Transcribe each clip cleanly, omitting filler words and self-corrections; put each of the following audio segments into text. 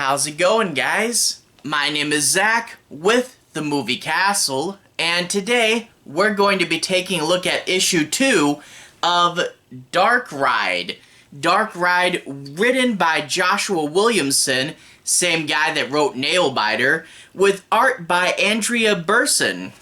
How's it going, guys? My name is Zach with the Movie Castle, and today we're going to be taking a look at issue 2 of Dark Ride. Dark Ride, written by Joshua Williamson, same guy that wrote Nailbiter, with art by Andrei Bressan.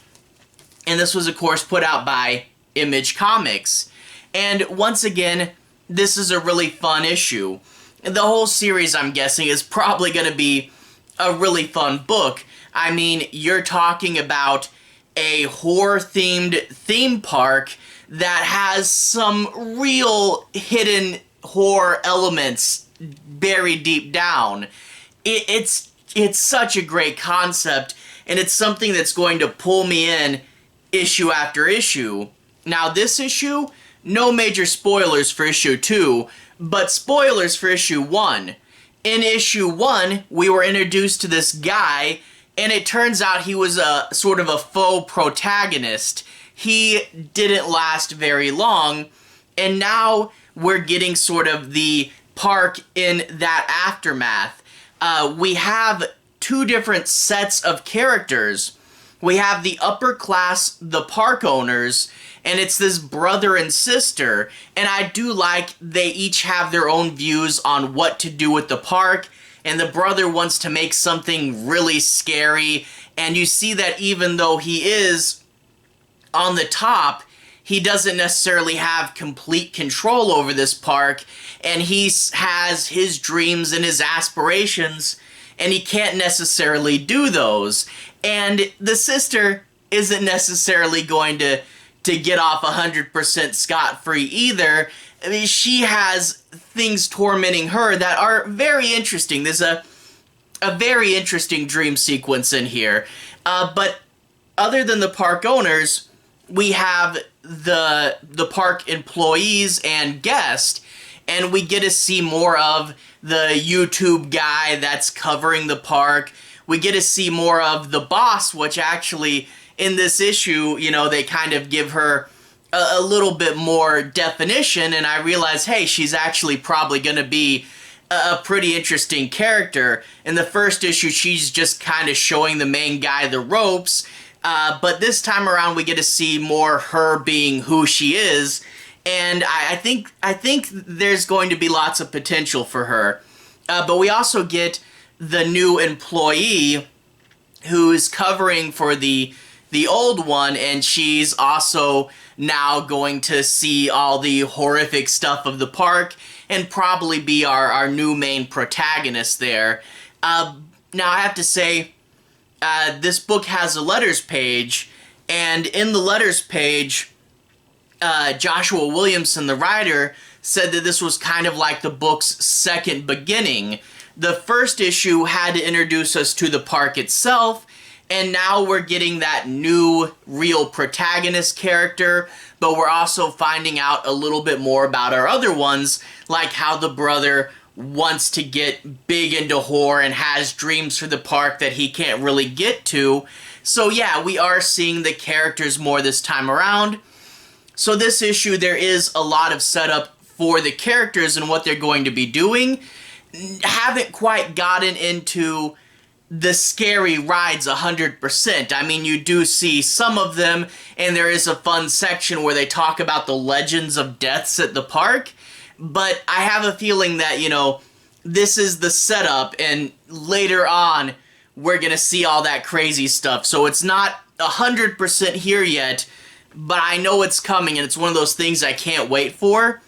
And this was, of course, put out by Image Comics. And once again, this is a really fun issue. The whole series, I'm guessing, is probably going to be a really fun book. I mean, you're talking about a horror-themed theme park that has some real hidden horror elements buried deep down. It's such a great concept, and it's something that's going to pull me in issue after issue. Now, this issue, no major spoilers for issue 2, but spoilers for issue 1. In issue 1, we were introduced to this guy, and it turns out he was a sort of a faux protagonist. He didn't last very long, and now we're getting sort of the park in that aftermath. We have two different sets of characters. We have the upper class, the park owners, and it's this brother and sister, and I do like they each have their own views on what to do with the park, and the brother wants to make something really scary, and you see that even though he is on the top, he doesn't necessarily have complete control over this park, and he has his dreams and his aspirations, and he can't necessarily do those. And the sister isn't necessarily going to get off 100% scot-free either. I mean, she has things tormenting her that are very interesting. There's a very interesting dream sequence in here. But other than the park owners, we have the park employees and guests, and we get to see more of the YouTube guy that's covering the park. We get to see more of the boss, which actually, in this issue, you know, they kind of give her a little bit more definition, and I realize, hey, she's actually probably going to be a pretty interesting character. In the first issue, she's just kind of showing the main guy the ropes, but this time around, we get to see more her being who she is, and I think there's going to be lots of potential for her. But we also get the new employee who's covering for the old one, and she's also now going to see all the horrific stuff of the park and probably be our new main protagonist there. Now, I have to say, this book has a letters page, and in the letters page, Joshua Williamson, the writer, said that this was kind of like the book's second beginning. The first issue had to introduce us to the park itself, and now we're getting that new, real protagonist character, but we're also finding out a little bit more about our other ones, like how the brother wants to get big into horror and has dreams for the park that he can't really get to. So yeah, we are seeing the characters more this time around. So this issue, there is a lot of setup for the characters and what they're going to be doing. Haven't quite gotten into the scary rides 100%. I mean, you do see some of them, and there is a fun section where they talk about the legends of deaths at the park, but I have a feeling that, you know, this is the setup, and later on, we're gonna see all that crazy stuff. So it's not 100% here yet, but I know it's coming, and it's one of those things I can't wait for.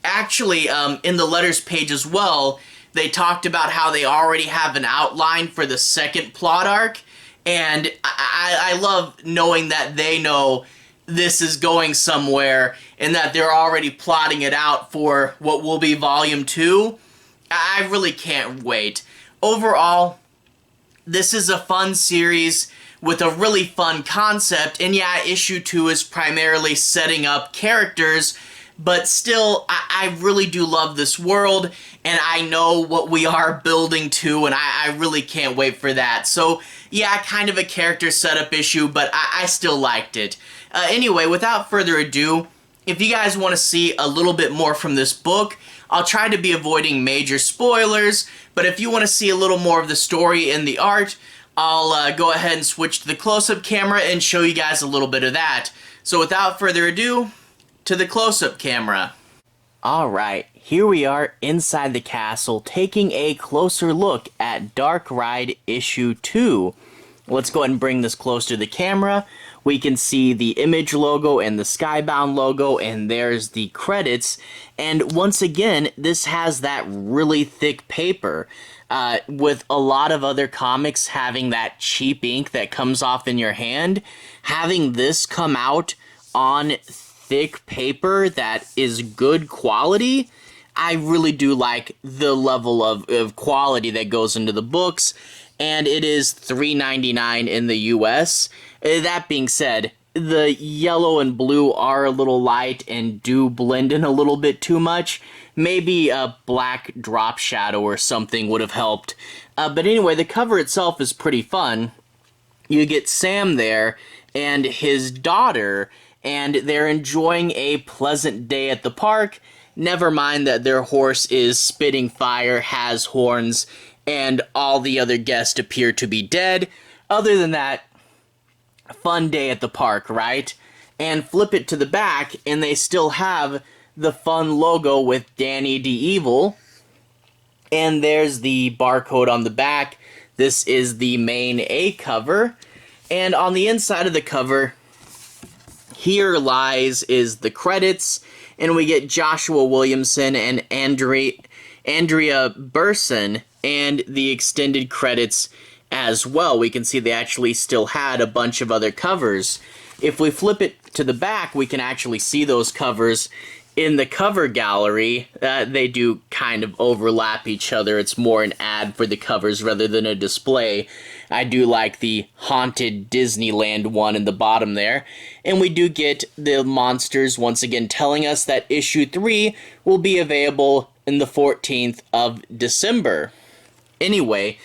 Actually, in the letters page as well, they talked about how they already have an outline for the second plot arc, and I love knowing that they know this is going somewhere and that they're already plotting it out for what will be Volume 2. I really can't wait. Overall, this is a fun series with a really fun concept, and yeah, issue 2 is primarily setting up characters, but still, I really do love this world, and I know what we are building to, and I really can't wait for that. So, yeah, kind of a character setup issue, but I still liked it. Anyway, without further ado, If you guys want to see a little bit more from this book, I'll try to be avoiding major spoilers, but if you want to see a little more of the story and the art, I'll go ahead and switch to the close-up camera and show you guys a little bit of that. So without further ado, to the close-up camera. Alright, here we are inside the castle taking a closer look at Dark Ride Issue 2. Let's go ahead and bring this close to the camera. We can see the Image logo and the Skybound logo, and there's the credits. And once again, this has that really thick paper. With a lot of other comics having that cheap ink that comes off in your hand, having this come out on thick paper that is good quality, I really do like the level of quality that goes into the books. And it is $3.99 in the US. That being said, the yellow and blue are a little light and do blend in a little bit too much. Maybe a black drop shadow or something would have helped. But anyway, the cover itself is pretty fun. You get Sam there and his daughter, and they're enjoying a pleasant day at the park. Never mind that their horse is spitting fire, has horns, and all the other guests appear to be dead. Other than that, fun day at the park, right? And flip it to the back, and they still have the fun logo with Danny DeEvil. And there's the barcode on the back. This is the main A cover. And on the inside of the cover, here lies is the credits. And we get Joshua Williamson and Andrei Bressan and the extended credits as well. We can see they actually still had a bunch of other covers. If we flip it to the back, we can actually see those covers in the cover gallery. They do kind of overlap each other. It's more an ad for the covers rather than a display. I do like the Haunted Disneyland one in the bottom there. And we do get the monsters once again telling us that issue 3 will be available in the 14th of December. Anyway,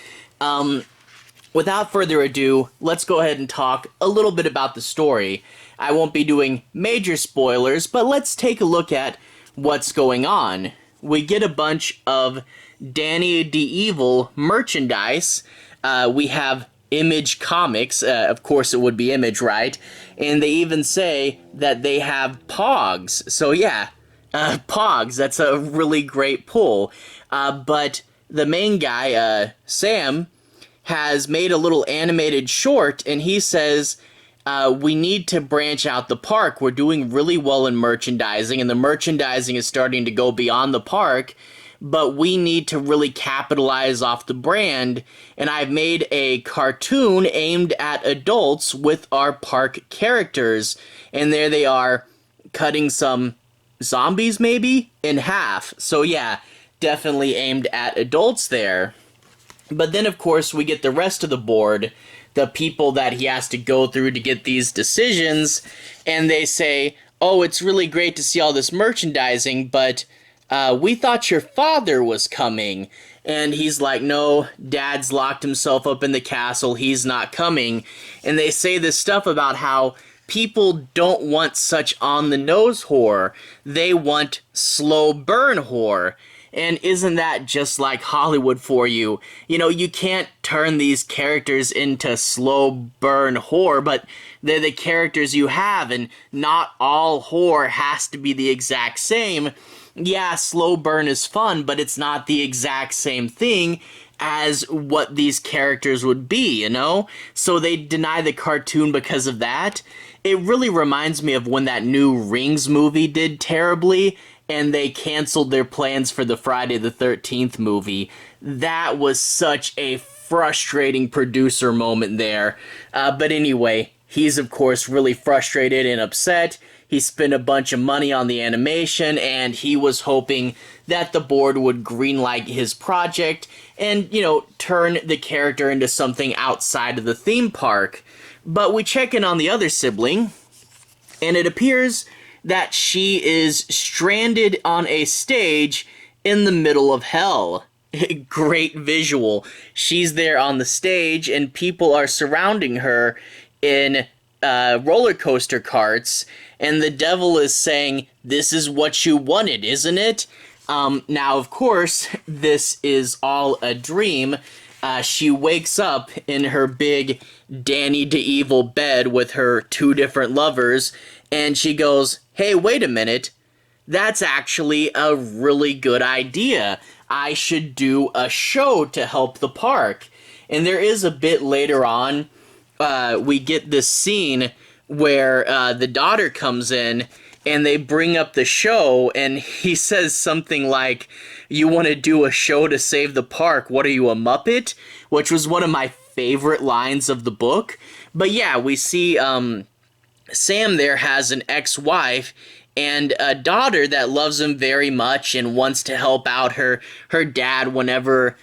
without further ado, let's go ahead and talk a little bit about the story. I won't be doing major spoilers, but let's take a look at what's going on. We get a bunch of Danny DeEvil merchandise. We have Image Comics. Of course it would be Image, right? And they even say that they have Pogs. So yeah, Pogs. That's a really great pull. But the main guy, Sam, has made a little animated short, and he says, we need to branch out the park. We're doing really well in merchandising, and the merchandising is starting to go beyond the park, but we need to really capitalize off the brand, and I've made a cartoon aimed at adults with our park characters, and there they are, cutting some zombies, maybe, in half. So yeah, definitely aimed at adults there. But then, of course, we get the rest of the board, the people that he has to go through to get these decisions, and they say, oh, it's really great to see all this merchandising, but we thought your father was coming. And he's like, no, Dad's locked himself up in the castle, he's not coming. And they say this stuff about how people don't want such on-the-nose horror. They want slow burn horror. And isn't that just like Hollywood for you? You know, you can't turn these characters into slow burn horror, but they're the characters you have, and not all horror has to be the exact same. Yeah, slow burn is fun, but it's not the exact same thing as what these characters would be, you know? So they deny the cartoon because of that. It really reminds me of when that new Rings movie did terribly, and they canceled their plans for the Friday the 13th movie. That was such a frustrating producer moment there. But anyway, he's of course really frustrated and upset. He spent a bunch of money on the animation, and he was hoping that the board would greenlight his project and, you know, turn the character into something outside of the theme park. But we check in on the other sibling, and it appears that she is stranded on a stage in the middle of hell. Great visual. She's there on the stage, and people are surrounding her in roller coaster carts, and the devil is saying, "This is what you wanted, isn't it?" Now, of course, this is all a dream. She wakes up in her big Danny DeEvil bed with her two different lovers, and she goes, "Hey, wait a minute. That's actually a really good idea. I should do a show to help the park." And there is a bit later on, we get this scene where the daughter comes in and they bring up the show, and he says something like, "You want to do a show to save the park? What are you, a Muppet?" Which was one of my favorite lines of the book. But yeah, we see Sam there has an ex-wife and a daughter that loves him very much and wants to help out her dad whenever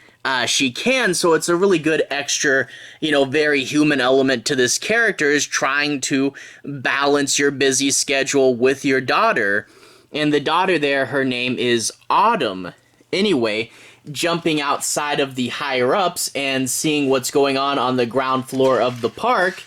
she can. So it's a really good extra, very human element to this character, is trying to balance your busy schedule with your daughter. And the daughter there, her name is Autumn. Anyway, jumping outside of the higher-ups and seeing what's going on the ground floor of the park,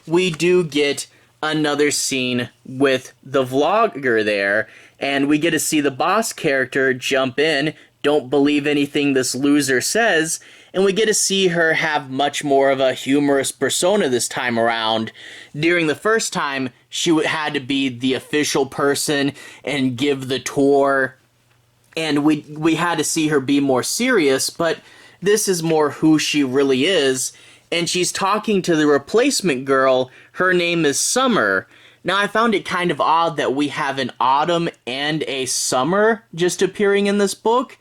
we do get another scene with the vlogger there, and we get to see the boss character jump in, "Don't believe anything this loser says," and we get to see her have much more of a humorous persona this time around. During the first time, she had to be the official person and give the tour, and we had to see her be more serious, but this is more who she really is. And she's talking to the replacement girl. Her name is Summer. Now, I found it kind of odd that we have an Autumn and a Summer just appearing in this book.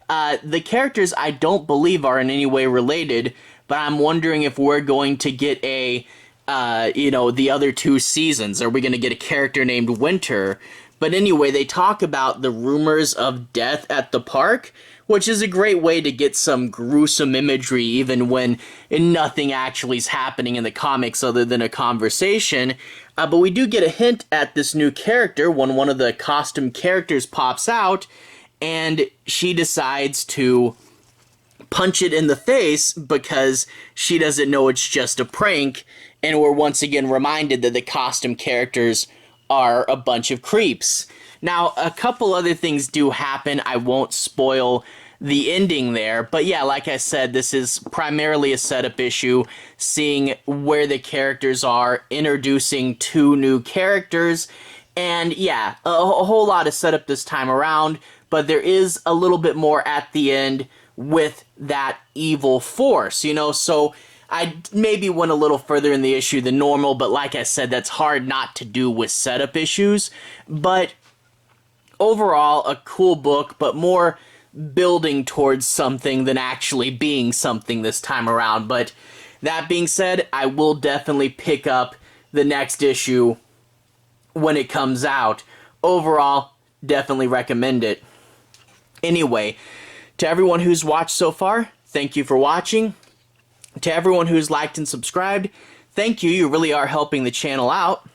The characters, I don't believe, are in any way related, but I'm wondering if we're going to get the other two seasons. Are we going to get a character named Winter? But anyway, they talk about the rumors of death at the park, which is a great way to get some gruesome imagery even when nothing actually is happening in the comics other than a conversation. But we do get a hint at this new character when one of the costume characters pops out, and she decides to punch it in the face because she doesn't know it's just a prank, and we're once again reminded that the costume characters are a bunch of creeps. Now, a couple other things do happen. I won't spoil the ending there, but yeah, like I said, this is primarily a setup issue, seeing where the characters are, introducing two new characters, and yeah, a whole lot of setup this time around, but there is a little bit more at the end with that evil force, so I maybe went a little further in the issue than normal, but like I said, that's hard not to do with setup issues. But overall, a cool book, but more building towards something than actually being something this time around. But that being said, I will definitely pick up the next issue when it comes out. Overall, definitely recommend it. Anyway, to everyone who's watched so far, thank you for watching. To everyone who's liked and subscribed, thank you. You really are helping the channel out.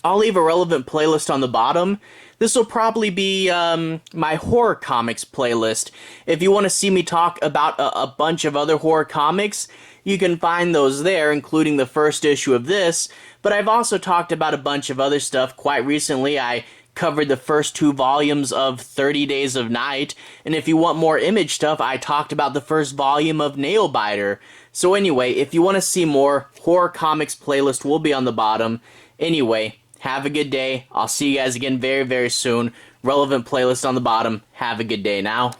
I'll leave a relevant playlist on the bottom. This will probably be my horror comics playlist. If you want to see me talk about a bunch of other horror comics, you can find those there, including the first issue of this. But I've also talked about a bunch of other stuff. Quite recently, I covered the first 2 volumes of 30 Days of Night, and if you want more Image stuff, I talked about the first volume of Nailbiter. So anyway, if you want to see more, horror comics playlist will be on the bottom. Anyway, have a good day. I'll see you guys again very, very soon. Relevant playlist on the bottom. Have a good day now.